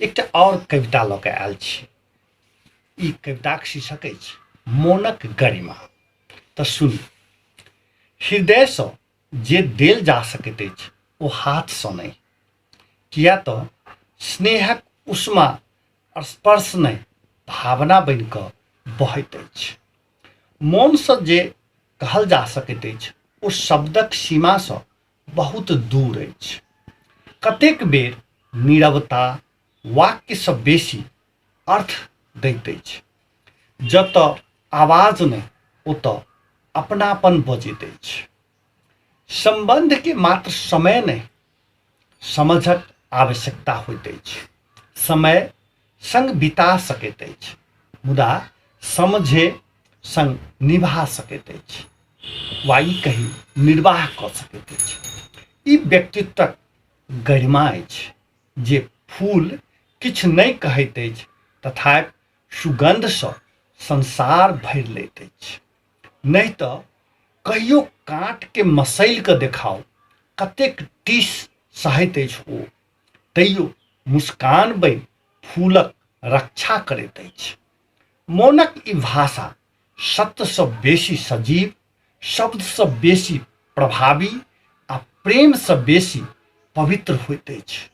एकटा और कविता लऽ कऽ आयल छी। ई कविताक शीर्षक अछि मोनक गरिमा। तऽ सुनी। हृदयसँ जे देल जा सकैत अछि ओ हाथसँ नहि, किया तऽ स्नेहक उष्मा स्पर्श नहि भावना बनि कऽ बहैत अछि। मोनसँ जे कहल जा सकैत अछि ओ शब्दक सीमासँ बहुत दूर अछि। कतेक बेर नीरवता वाक्यसँ बेसी अर्थ दैत अछि। जतऽ आवाज नहि ओतऽ अपनापन बजैत अछि। संबंधके मात्र समय नहि, समझक आवश्यकता होइत अछि। समय संग बिता सकैत अछि, मुदा समझे संग निभा सकैत अछि, वा ई कही निर्वाह कऽ सकैत अछि। ई व्यक्तित्वक गरिमा अछि जे फूल किछु नहि कहैत अछि तथापि सुगंधसँ संसार भरि लैत अछि। नहि तऽ कहियो काँटके मसैल कऽ देखाउ, कतेक टीस सहैत अछि ओ, तैयो मुस्कान बनि फूलक रक्षा करैत अछि। मोनक ई भाषा सत्यसँ बेसी सजीव, शब्दसँ बेसी प्रभावी आ प्रेमसँ बेसी पवित्र होइत अछि।